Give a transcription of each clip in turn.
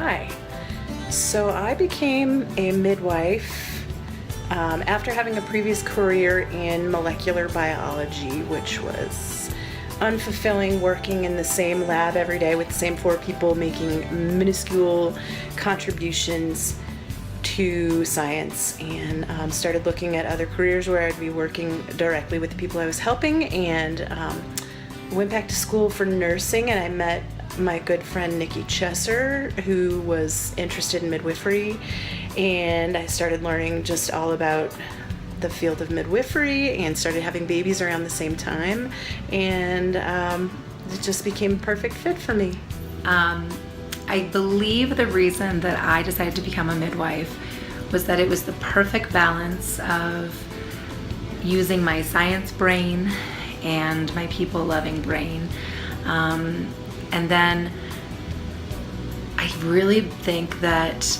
Hi. So I became a midwife after having a previous career in molecular biology, which was unfulfilling, working in the same lab every day with the same 4 people making minuscule contributions to science, and started looking at other careers where I'd be working directly with the people I was helping, and went back to school for nursing, and I met my good friend Nikki Chesser, who was interested in midwifery, and I started learning just all about the field of midwifery and started having babies around the same time, and it just became a perfect fit for me. I believe the reason that I decided to become a midwife was that it was the perfect balance of using my science brain and my people-loving brain. And then I really think that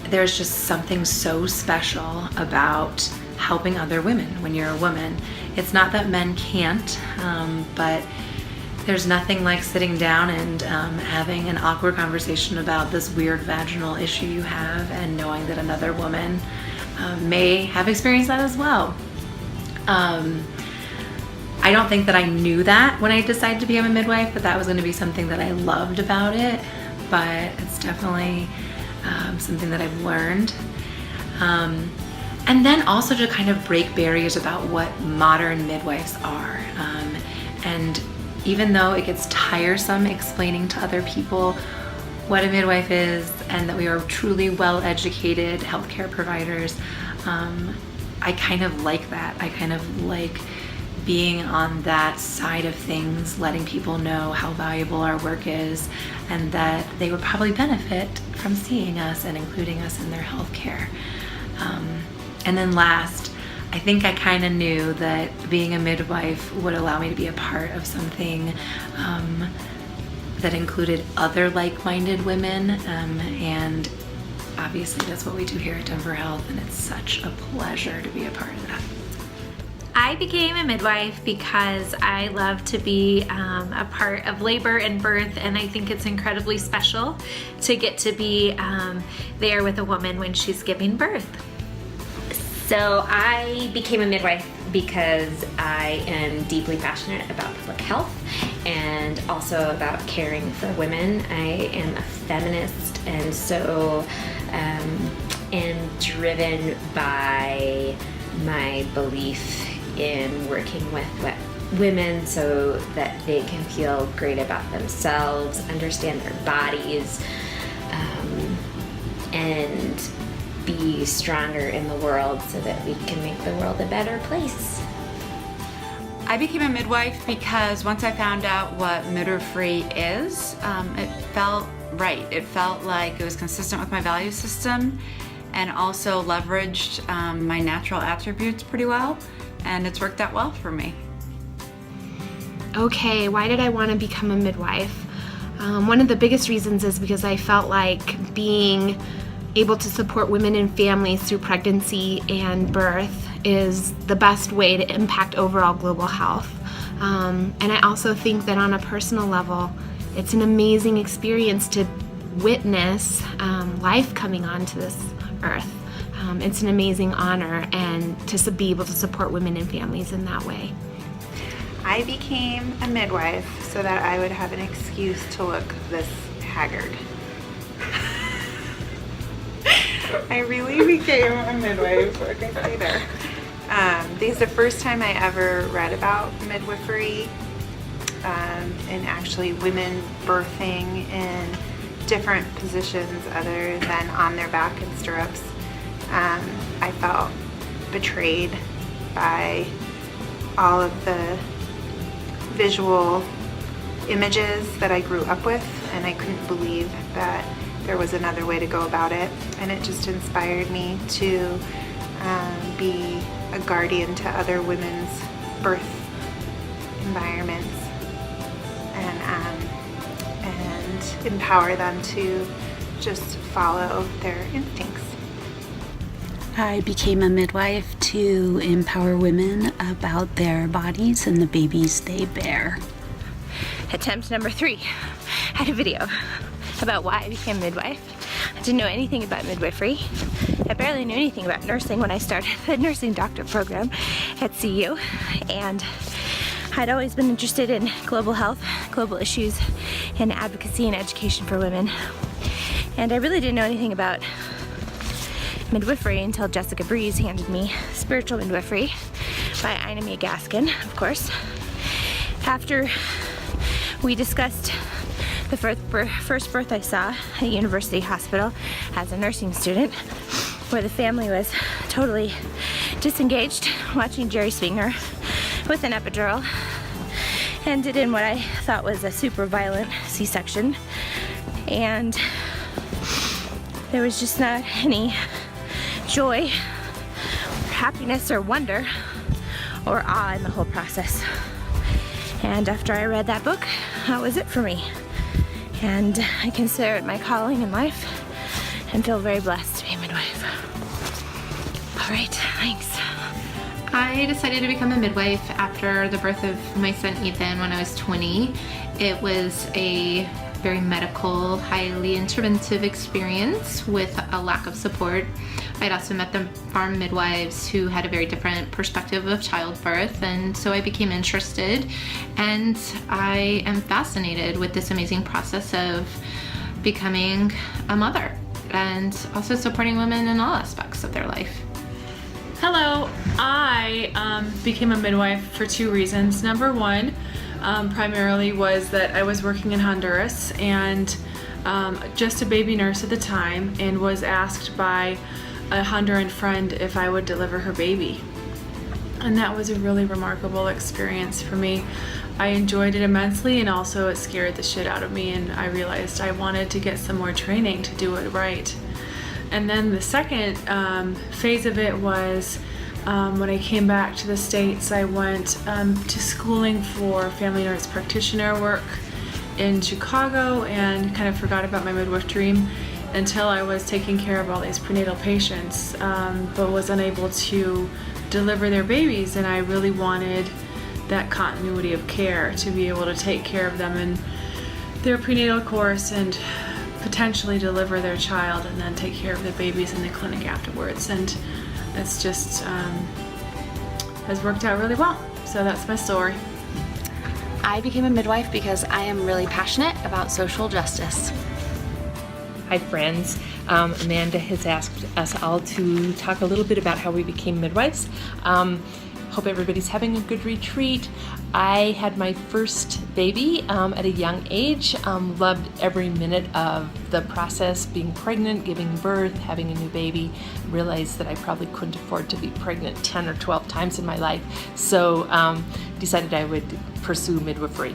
there's just something so special about helping other women when you're a woman. It's not that men can't, but there's nothing like sitting down and having an awkward conversation about this weird vaginal issue you have and knowing that another woman may have experienced that as well. I don't think that I knew that when I decided to become a midwife, but that was going to be something that I loved about it, but it's definitely something that I've learned. And then also to kind of break barriers about what modern midwives are. And even though it gets tiresome explaining to other people what a midwife is and that we are truly well-educated healthcare providers, I kind of like that. I kind of like being on that side of things, letting people know how valuable our work is and that they would probably benefit from seeing us and including us in their healthcare. And then last, I think I kind of knew that being a midwife would allow me to be a part of something that included other like-minded women, and obviously that's what we do here at Denver Health, and it's such a pleasure to be a part of that. I became a midwife because I love to be a part of labor and birth, and I think it's incredibly special to get to be there with a woman when she's giving birth. So I became a midwife because I am deeply passionate about public health and also about caring for women. I am a feminist, and so am driven by my belief in working with women so that they can feel great about themselves, understand their bodies, and be stronger in the world so that we can make the world a better place. I became a midwife because once I found out what midwifery is, it felt right. It felt like it was consistent with my value system and also leveraged my natural attributes pretty well, and it's worked out well for me. Okay, why did I want to become a midwife? One of the biggest reasons is because I felt like being able to support women and families through pregnancy and birth is the best way to impact overall global health. And I also think that on a personal level, it's an amazing experience to witness life coming onto this earth. It's an amazing honor, and to be able to support women and families in that way. I became a midwife so that I would have an excuse to look this haggard. I really became a midwife, what can I say there? This is the first time I ever read about midwifery and actually women birthing in different positions other than on their back in stirrups. I felt betrayed by all of the visual images that I grew up with, and I couldn't believe that there was another way to go about it, and it just inspired me to be a guardian to other women's birth environments and empower them to just follow their instincts. I became a midwife to empower women about their bodies and the babies they bear. Attempt number 3. Had a video. about why I became a midwife. I didn't know anything about midwifery. I barely knew anything about nursing when I started the nursing doctor program at CU, and I'd always been interested in global health, global issues, and advocacy and education for women. And I really didn't know anything about midwifery until Jessica Breeze handed me Spiritual Midwifery by Ina May Gaskin, of course. After we discussed the first birth I saw at University Hospital as a nursing student, where the family was totally disengaged, watching Jerry Springer with an epidural, ended in what I thought was a super violent C-section, and there was just not any joy, or happiness, or wonder, or awe in the whole process. And after I read that book, that was it for me. And I consider it my calling in life and feel very blessed to be a midwife. All right, thanks. I decided to become a midwife after the birth of my son Ethan when I was 20. It was a very medical, highly interventive experience with a lack of support. I'd also met the farm midwives who had a very different perspective of childbirth, and so I became interested, and I am fascinated with this amazing process of becoming a mother and also supporting women in all aspects of their life. Hello, I became a midwife for two reasons. Number one, primarily was that I was working in Honduras and just a baby nurse at the time, and was asked by a Honduran friend if I would deliver her baby. And that was a really remarkable experience for me. I enjoyed it immensely, and also it scared the shit out of me, and I realized I wanted to get some more training to do it right. And then the second phase of it was when I came back to the States, I went to schooling for family nurse practitioner work in Chicago, and kind of forgot about my midwife dream until I was taking care of all these prenatal patients, but was unable to deliver their babies, and I really wanted that continuity of care to be able to take care of them in their prenatal course and potentially deliver their child and then take care of the babies in the clinic afterwards. And it's just has worked out really well. So that's my story. I became a midwife because I am really passionate about social justice. Hi friends, Amanda has asked us all to talk a little bit about how we became midwives. Hope everybody's having a good retreat. I had my first baby at a young age. Loved every minute of the process, being pregnant, giving birth, having a new baby. Realized that I probably couldn't afford to be pregnant 10 or 12 times in my life, so decided I would pursue midwifery.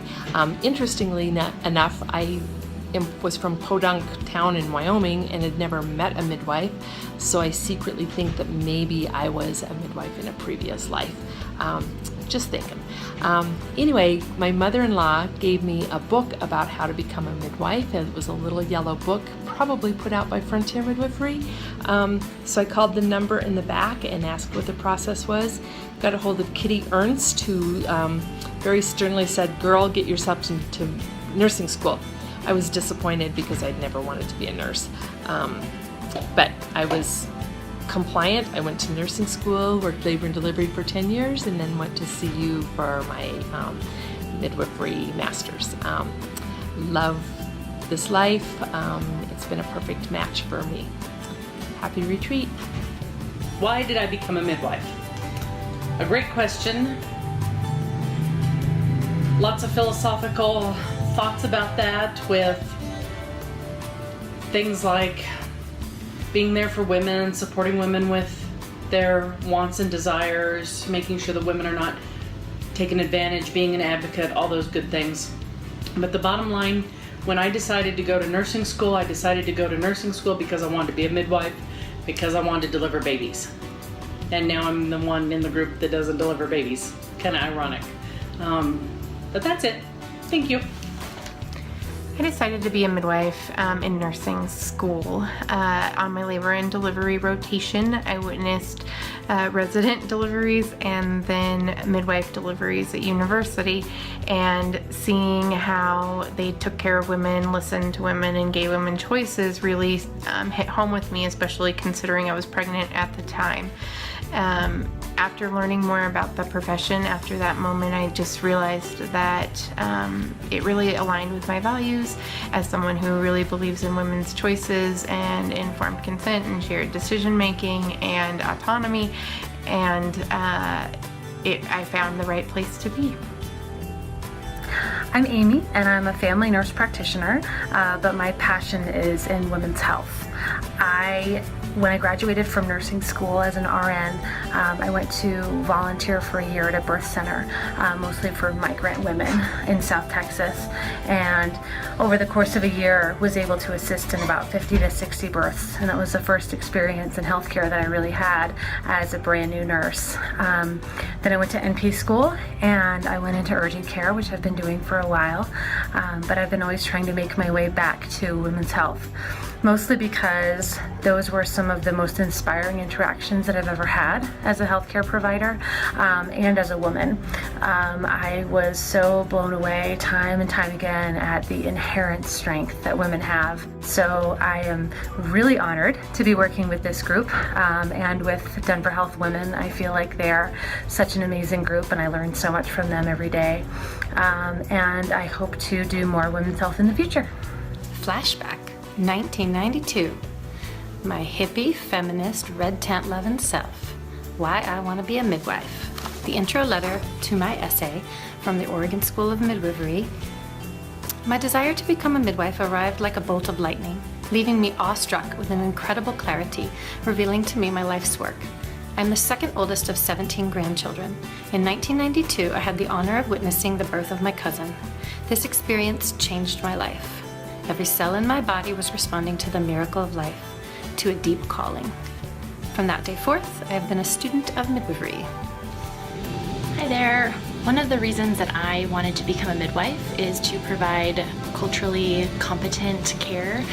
Interestingly enough, I was from Podunk town in Wyoming and had never met a midwife, so I secretly think that maybe I was a midwife in a previous life. Just thinking. Anyway, my mother-in-law gave me a book about how to become a midwife. It was a little yellow book, probably put out by Frontier Midwifery. So I called the number in the back and asked what the process was. Got a hold of Kitty Ernst, who very sternly said, "Girl, get yourself into nursing school." I was disappointed because I'd never wanted to be a nurse. But I was compliant. I went to nursing school, worked labor and delivery for 10 years, and then went to CU for my midwifery master's. Love this life. It's been a perfect match for me. Happy retreat. Why did I become a midwife? A great question. Lots of philosophical thoughts about that, with things like being there for women, supporting women with their wants and desires, making sure that women are not taken advantage, being an advocate, all those good things. But the bottom line, when I decided to go to nursing school, I decided to go to nursing school because I wanted to be a midwife, because I wanted to deliver babies. And now I'm the one in the group that doesn't deliver babies. Kind of ironic. But that's it. Thank you. I decided to be a midwife in nursing school. On my labor and delivery rotation, I witnessed resident deliveries and then midwife deliveries at university, and seeing how they took care of women, listened to women, and gave women choices really hit home with me, especially considering I was pregnant at the time. After learning more about the profession after that moment, I just realized that it really aligned with my values as someone who really believes in women's choices and informed consent and shared decision making and autonomy, and I found the right place to be. I'm Amy, and I'm a family nurse practitioner, but my passion is in women's health. When I graduated from nursing school as an RN, I went to volunteer for a year at a birth center, mostly for migrant women in South Texas, and over the course of a year was able to assist in about 50 to 60 births, and that was the first experience in healthcare that I really had as a brand new nurse. Then I went to NP school, and I went into urgent care, which I've been doing for a while, but I've been always trying to make my way back to women's health, mostly because those were some of the most inspiring interactions that I've ever had as a healthcare provider and as a woman. I was so blown away time and time again at the inherent strength that women have. So I am really honored to be working with this group and with Denver Health Women. I feel like they're such an amazing group, and I learn so much from them every day. And I hope to do more women's health in the future. Flashback, 1992. My hippie, feminist, red tent loving self. Why I want to be a midwife. The intro letter to my essay from the Oregon School of Midwifery. My desire to become a midwife arrived like a bolt of lightning, leaving me awestruck with an incredible clarity, revealing to me my life's work. I'm the second oldest of 17 grandchildren. In 1992, I had the honor of witnessing the birth of my cousin. This experience changed my life. Every cell in my body was responding to the miracle of life, to a deep calling. From that day forth, I have been a student of midwifery. Hi there. One of the reasons that I wanted to become a midwife is to provide culturally competent care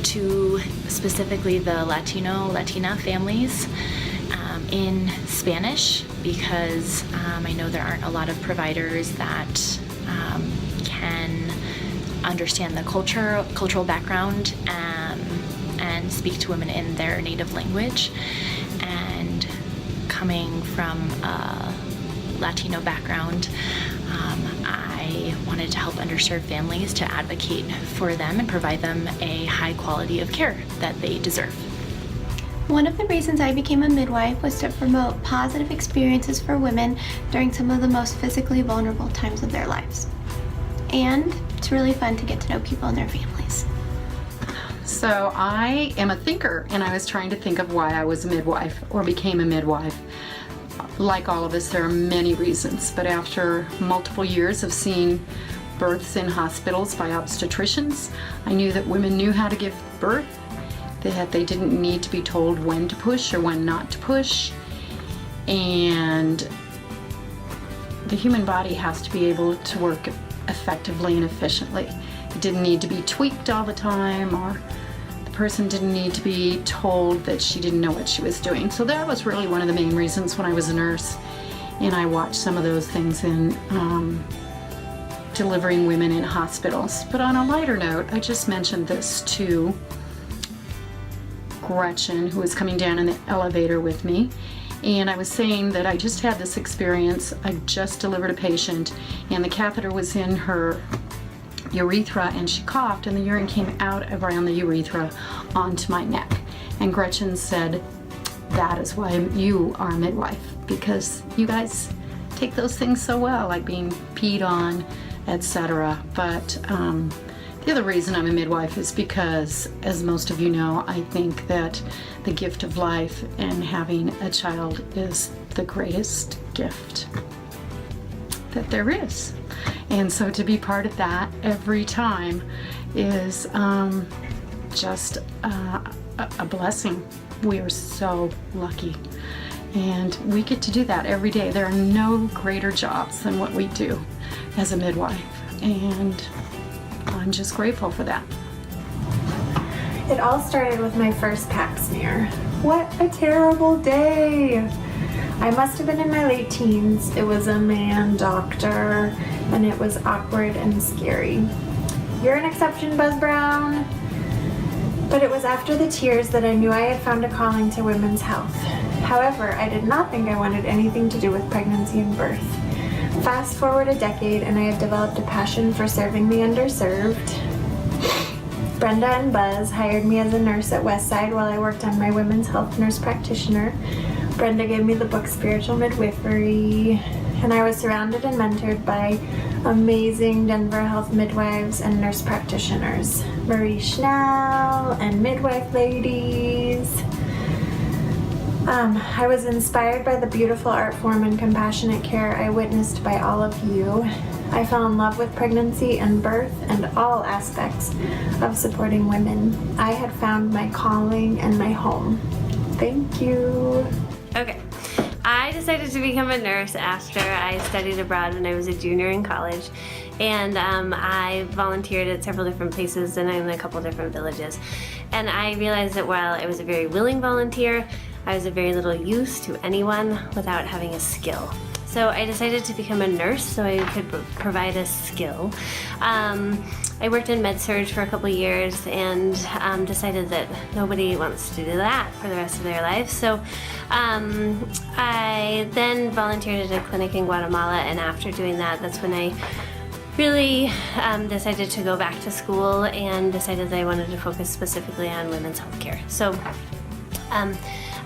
to specifically the Latina families in Spanish, because I know there aren't a lot of providers that can understand the cultural background and speak to women in their native language. And coming from a Latino background, I wanted to help underserved families to advocate for them and provide them a high quality of care that they deserve. One of the reasons I became a midwife was to promote positive experiences for women during some of the most physically vulnerable times of their lives. And it's really fun to get to know people and their families. So I am a thinker, and I was trying to think of why I was a midwife or became a midwife. Like all of us, there are many reasons, but after multiple years of seeing births in hospitals by obstetricians, I knew that women knew how to give birth, that they didn't need to be told when to push or when not to push, and the human body has to be able to work effectively and efficiently. It didn't need to be tweaked all the time, or the person didn't need to be told that she didn't know what she was doing. So that was really one of the main reasons when I was a nurse, and I watched some of those things in delivering women in hospitals. But on a lighter note, I just mentioned this to Gretchen, who was coming down in the elevator with me, and I was saying that I just had this experience. I just delivered a patient, and the catheter was in her urethra, and she coughed, and the urine came out around the urethra onto my neck. And Gretchen said, "That is why you are a midwife, because you guys take those things so well, like being peed on, etc." But the other reason I'm a midwife is because, as most of you know, I think that the gift of life and having a child is the greatest gift that there is. And so to be part of that every time is just a blessing. We are so lucky. And we get to do that every day. There are no greater jobs than what we do as a midwife. And I I'm just grateful for that. It all started with my first pap smear. What a terrible day! I must have been in my late teens. It was a man doctor, and it was awkward and scary. You're an exception, Buzz Brown. But it was after the tears that I knew I had found a calling to women's health. However, I did not think I wanted anything to do with pregnancy and birth. Fast forward a decade, and I had developed a passion for serving the underserved. Brenda and Buzz hired me as a nurse at Westside while I worked on my women's health nurse practitioner. Brenda gave me the book Spiritual Midwifery, and I was surrounded and mentored by amazing Denver health midwives and nurse practitioners. Marie Schnell and Midwife Ladies. I was inspired by the beautiful art form and compassionate care I witnessed by all of you. I fell in love with pregnancy and birth and all aspects of supporting women. I had found my calling and my home. Thank you. Okay. I decided to become a nurse after I studied abroad when I was a junior in college, and I volunteered at several different places and in a couple different villages. And I realized that while I was a very willing volunteer, I was of very little use to anyone without having a skill. So I decided to become a nurse so I could provide a skill. I worked in med-surg for a couple years and decided that nobody wants to do that for the rest of their life. So I then volunteered at a clinic in Guatemala, and after doing that, that's when I really decided to go back to school and decided that I wanted to focus specifically on women's healthcare. So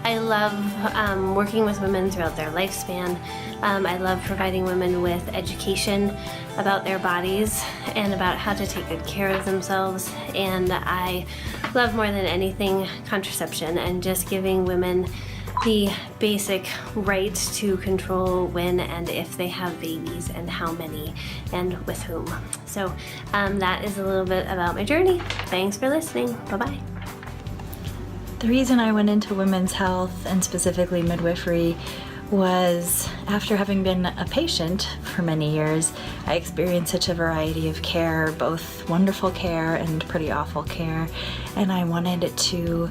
I love working with women throughout their lifespan. I love providing women with education about their bodies and about how to take good care of themselves. And I love more than anything contraception and just giving women the basic right to control when and if they have babies and how many and with whom. So that is a little bit about my journey. Thanks for listening. Bye-bye. The reason I went into women's health and specifically midwifery was after having been a patient for many years, I experienced such a variety of care, both wonderful care and pretty awful care, and I wanted to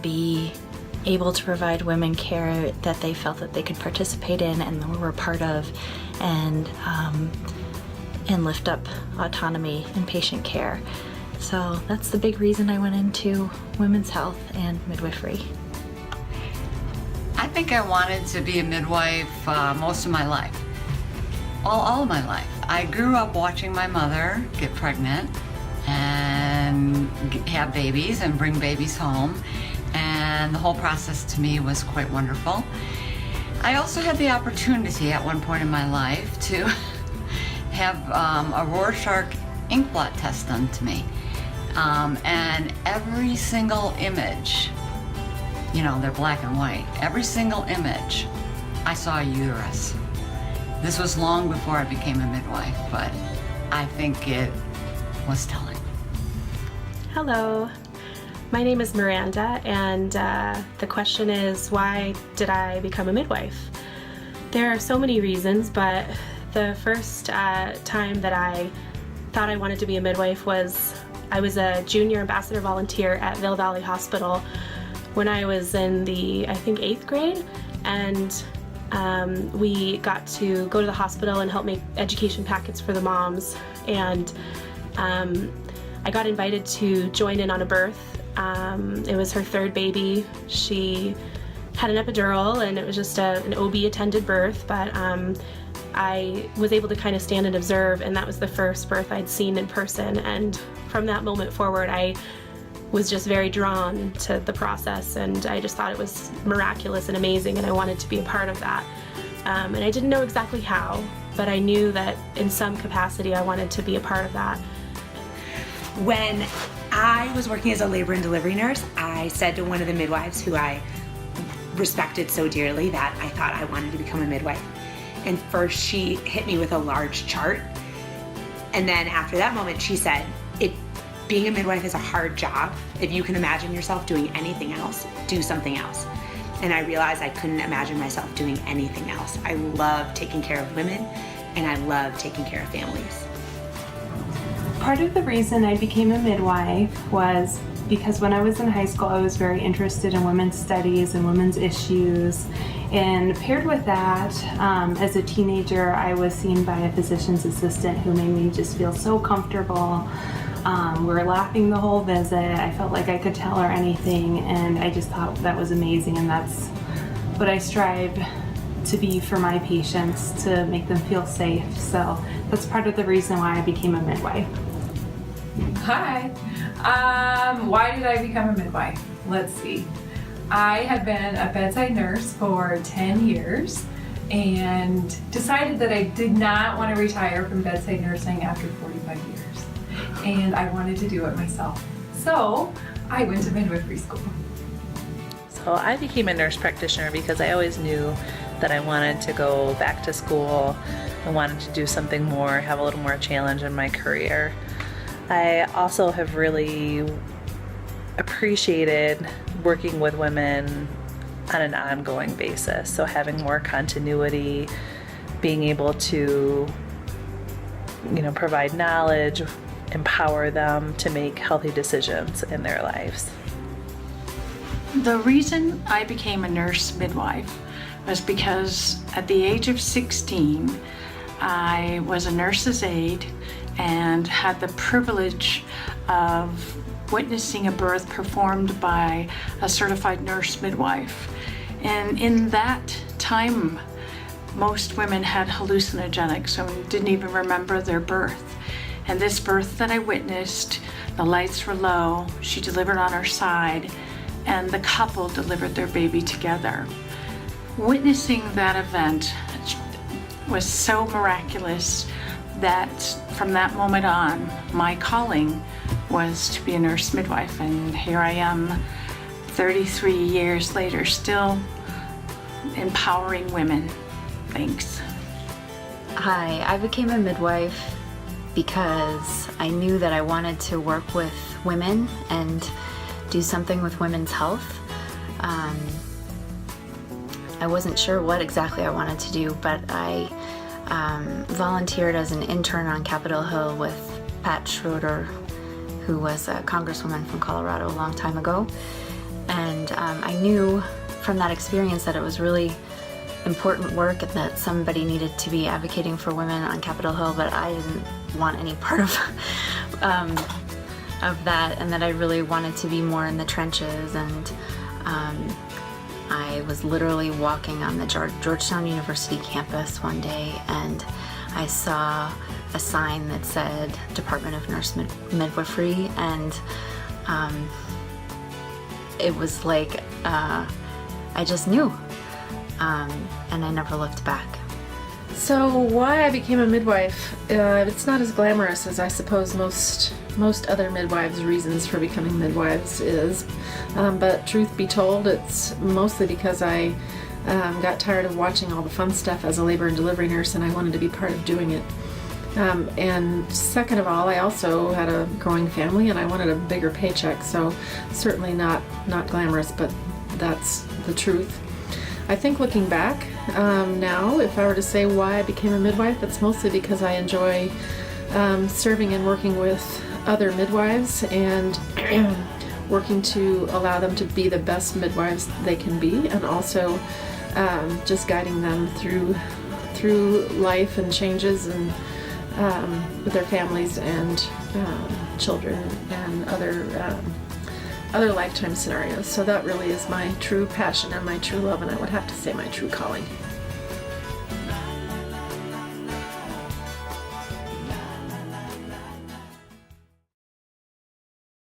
be able to provide women care that they felt that they could participate in and were part of, and lift up autonomy and patient care. So that's the big reason I went into women's health and midwifery. I think I wanted to be a midwife most of my life. All of my life. I grew up watching my mother get pregnant and have babies and bring babies home, and the whole process to me was quite wonderful. I also had the opportunity at one point in my life to have a Rorschach ink blot test done to me. And every single image, you know, they're black and white. Every single image, I saw a uterus. This was long before I became a midwife, but I think it was telling. Hello, my name is Miranda, and the question is, why did I become a midwife? There are so many reasons, but the first time that I thought I wanted to be a midwife was I was a junior ambassador volunteer at Ville Valley Hospital when I was in the, I think, 8th grade, and we got to go to the hospital and help make education packets for the moms, and I got invited to join in on a birth. It was her third baby. She had an epidural, and it was just an OB attended birth, but I was able to kind of stand and observe, and that was the first birth I'd seen in person, and from that moment forward I was just very drawn to the process, and I just thought it was miraculous and amazing, and I wanted to be a part of that. And I didn't know exactly how, but I knew that in some capacity I wanted to be a part of that. When I was working as a labor and delivery nurse, I said to one of the midwives who I respected so dearly that I thought I wanted to become a midwife. And first she hit me with a large chart, and then after that moment she said, being a midwife is a hard job. If you can imagine yourself doing anything else, do something else. And I realized I couldn't imagine myself doing anything else. I love taking care of women, and I love taking care of families. Part of the reason I became a midwife was because when I was in high school, I was very interested in women's studies and women's issues. And paired with that, as a teenager, I was seen by a physician's assistant who made me just feel so comfortable. We were laughing the whole visit. I felt like I could tell her anything, and I just thought that was amazing, and that's what I strive to be for my patients, to make them feel safe. So that's part of the reason why I became a midwife. Hi. Why did I become a midwife? Let's see. I had been a bedside nurse for 10 years and decided that I did not want to retire from bedside nursing after 45 years. And I wanted to do it myself. So I went to midwifery school. So I became a nurse practitioner because I always knew that I wanted to go back to school. I wanted to do something more, have a little more challenge in my career. I also have really appreciated working with women on an ongoing basis. So having more continuity, being able to, provide knowledge, empower them to make healthy decisions in their lives. The reason I became a nurse midwife was because at the age of 16, I was a nurse's aide and had the privilege of witnessing a birth performed by a certified nurse midwife. And in that time, most women had hallucinogenics and didn't even remember their birth. And this birth that I witnessed, the lights were low, she delivered on her side, and the couple delivered their baby together. Witnessing that event was so miraculous that from that moment on, my calling was to be a nurse midwife, and here I am 33 years later, still empowering women. Thanks. Hi, I became a midwife because I knew that I wanted to work with women and do something with women's health. I wasn't sure what exactly I wanted to do, but I volunteered as an intern on Capitol Hill with Pat Schroeder, who was a congresswoman from Colorado a long time ago. And I knew from that experience that it was really important work and that somebody needed to be advocating for women on Capitol Hill, but I didn't want any part of that, and that I really wanted to be more in the trenches. And I was literally walking on the Georgetown University campus one day, and I saw a sign that said Department of Nurse Midwifery, and it was like I just knew, and I never looked back. So why I became a midwife, it's not as glamorous as I suppose most other midwives' reasons for becoming midwives is, but truth be told, it's mostly because I got tired of watching all the fun stuff as a labor and delivery nurse, and I wanted to be part of doing it. And second of all, I also had a growing family and I wanted a bigger paycheck, so certainly not glamorous, but that's the truth. I think looking back now, if I were to say why I became a midwife, it's mostly because I enjoy serving and working with other midwives and working to allow them to be the best midwives they can be, and also just guiding them through life and changes and with their families and children and other lifetime scenarios. So that really is my true passion and my true love, and I would have to say my true calling.